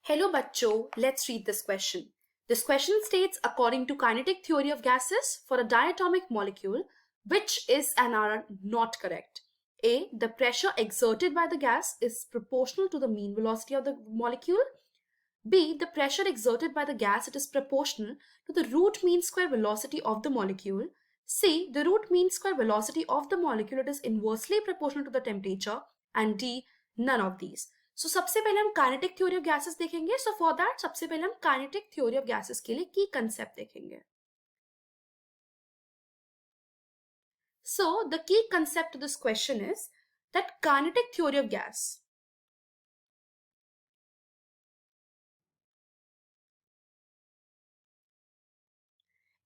Hello bachcho, let's read this question. This question states, according to kinetic theory of gases, for a diatomic molecule, which is and are not correct? A. The pressure exerted by the gas is proportional to the mean velocity of the molecule. B. The pressure exerted by the gas it is proportional to the root mean square velocity of the molecule. C. The root mean square velocity of the molecule it is inversely proportional to the temperature. And D. None of these. So सबसे पहले हम kinetic theory of gases देखेंगे. So for that सबसे पहले हम kinetic theory of gases के लिए की कंसेप्ट देखेंगे. So the key concept to this question is that kinetic theory of gas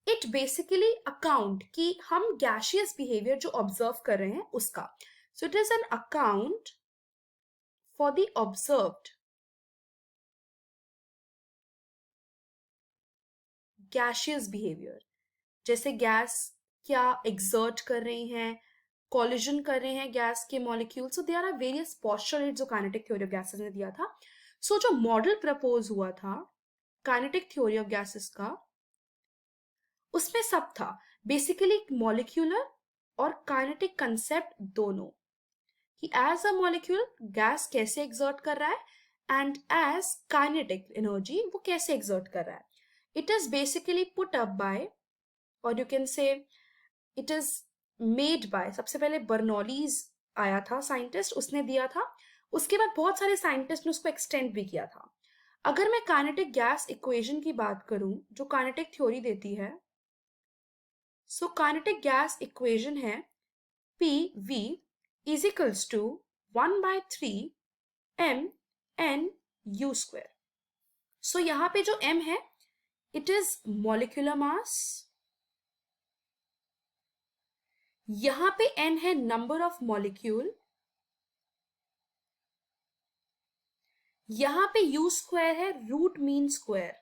it basically account कि हम गैशियस बिहेवियर जो ऑब्जर्व कर रहे हैं उसका. So it is an account for the observed gaseous behaviour. जैसे गैस क्या एग्जर्ट कर रही हैं, कॉलिजन कर रहे हैं गैस के molecule. So there are various postulates जो काइनेटिक थ्योरी ऑफ गैसेस ने दिया था. सो जो मॉडल प्रपोज हुआ था काइनेटिक थ्योरी ऑफ गैसेस का, उसमें सब था बेसिकली मॉलिक्यूलर और काइनेटिक कंसेप्ट दोनों, कि एज अ मॉलिक्यूल गैस कैसे एग्जर्ट कर रहा है एंड एज काइनेटिक एनर्जी वो कैसे एग्जर्ट कर रहा है. It is basically put up by, और you can say it is made by. सबसे पहले बर्नौलीज आया था साइंटिस्ट, उसने दिया था. उसके बाद बहुत सारे साइंटिस्ट ने उसको एक्सटेंड भी किया था. अगर मैं काइनेटिक गैस इक्वेशन की बात करूं जो काइनेटिक थ्योरी देती है, सो काइनेटिक गैस इक्वेशन है PV is equals to 1/3 mNu square. सो यहां पे जो m है इट इज मॉलिक्यूलर मास, यहां पे n है नंबर ऑफ मॉलिक्यूल, यहां पे u स्क्वायर है root mean square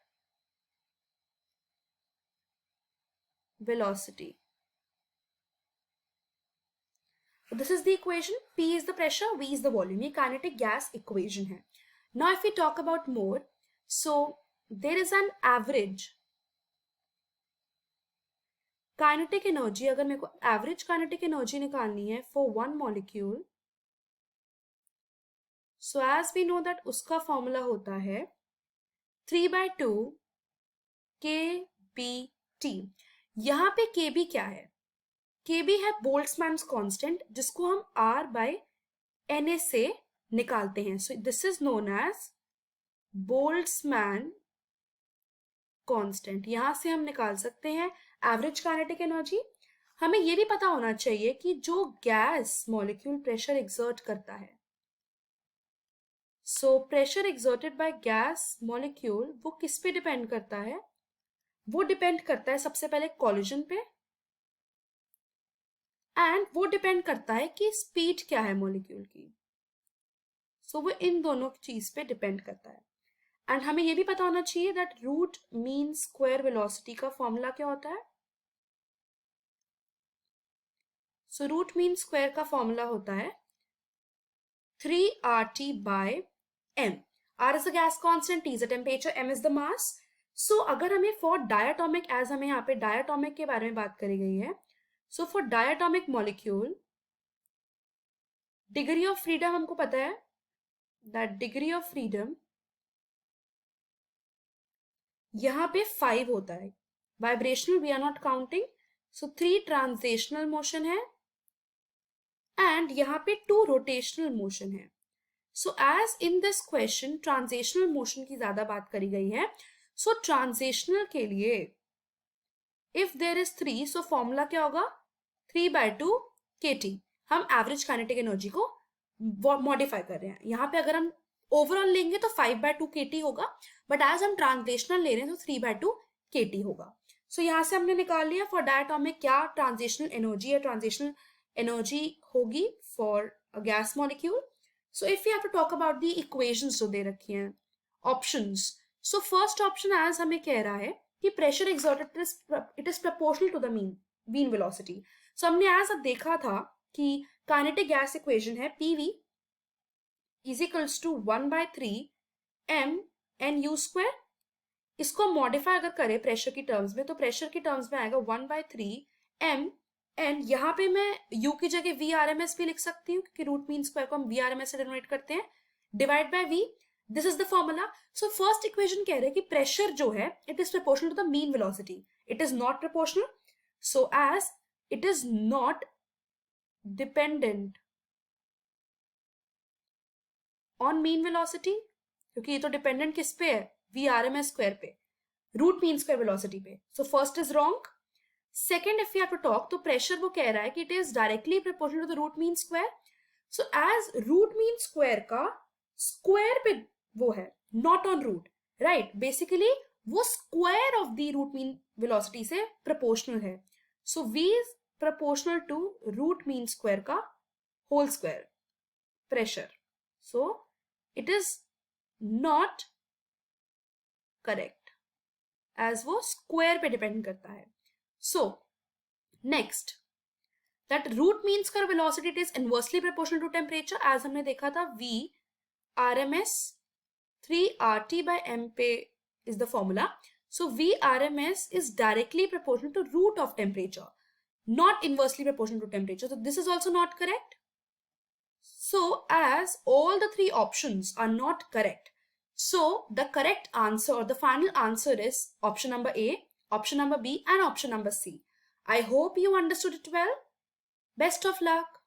velocity. This is the equation. P is the pressure, V is the volume. ये काइनेटिक गैस इक्वेशन है. Now if we talk about more, so there is an average kinetic energy. अगर मेरे को average kinetic energy निकालनी है for one molecule, so as we know that उसका formula होता है 3/2 kBT. यहां पे kB क्या है? kB है बोल्ट्जमैन्स कांस्टेंट, जिसको हम R/Na से निकालते हैं. So this is known as Boltzmann constant. यहां से हम निकाल सकते हैं एवरेज काइनेटिक एनर्जी. हमें यह भी पता होना चाहिए कि जो गैस मॉलिक्यूल प्रेशर एक्सर्ट करता है, so pressure exerted by gas molecule वो किस पे डिपेंड करता है? वो डिपेंड करता है सबसे पहले कॉलिजन पे, एंड वो डिपेंड करता है कि स्पीड क्या है मॉलिक्यूल की. सो वो इन दोनों चीज पे डिपेंड करता है. एंड हमें ये भी पता होना चाहिए that root mean square velocity का फॉर्मूला क्या होता है. सो रूट मीन स्क्वायर का फॉर्मूला होता है 3RT/m. R is the gas constant, T is the temperature, M is the mass. सो अगर हमें फॉर डायटोमिक, एज हमें यहाँ पे डायटोमिक के बारे में बात करी गई है, so for diatomic molecule degree of freedom हमको पता है दैट डिग्री ऑफ फ्रीडम यहां पे 5 होता है. Vibrational we are not counting. So 3 transitional motion है एंड यहां पे 2 रोटेशनल मोशन है. So as in this question transitional motion की ज्यादा बात करी गई है. सो ट्रांजिशनल के लिए if there is 3, so formula क्या होगा 3/2 kT. हम एवरेज काइनेटिक एनर्जी को मॉडिफाई कर रहे हैं. यहाँ पे अगर हम ओवरऑल लेंगे तो 5/2 kT होगा, बट एज हम ट्रांजिशनल ले रहे हैं तो 3/2 kT होगा. सो यहाँ से हमने निकाल लिया फॉर डायटोमिक क्या ट्रांजिशनल एनर्जी है. ट्रांजिशनल एनर्जी होगी for a gas molecule. So if you have to talk about the equations जो दे रखी हैं, options. So first option as हमें कह रहा है कि pressure exerted it is proportional to the mean velocity. So हमने एज अब देखा था कि काइनेटिक गैस इक्वेशन है PV is equals to 1/3 n u square. इसको मॉडिफाई अगर करें प्रेशर की टर्म्स में, तो प्रेशर की टर्म्स में आएगा 1/3 m एन। यहाँ पे मैं u की जगह वी आर एम एस भी लिख सकती हूँ, क्योंकि रूट मीन स्क्वायर को हम वी आर एम एस से डिनोट करते हैं, divide by v। This is the formula. So first equation कह रहे हैं कि प्रेशर जो है it is proportional to the mean velocity, it is not proportional. So as it is not dependent on mean velocity, क्योंकि ये तो dependent किस पे है, V R M S square पे, रूट मीन स्क्वायर वेलोसिटी पे। So first is wrong. Second, if you have to talk, तो pressure वो कह रहा है कि it is directly proportional to the root mean square. So as root mean square का square पे वो है, not on root, right, basically वो square of the root mean velocity से प्रोपोर्शनल है। So v is proportional to root mean square का whole square pressure. So it is not correct, as वो square पे depend करता है। So next, that root mean square velocity it is inversely proportional to temperature, as हमने देखा था v RMS 3RT by m पे is the formula. So V RMS is directly proportional to root of temperature, not inversely proportional to temperature. So this is also not correct. So as all the three options are not correct, so the correct answer or the final answer is option number A, option number B and option number C. I hope you understood it well. Best of luck.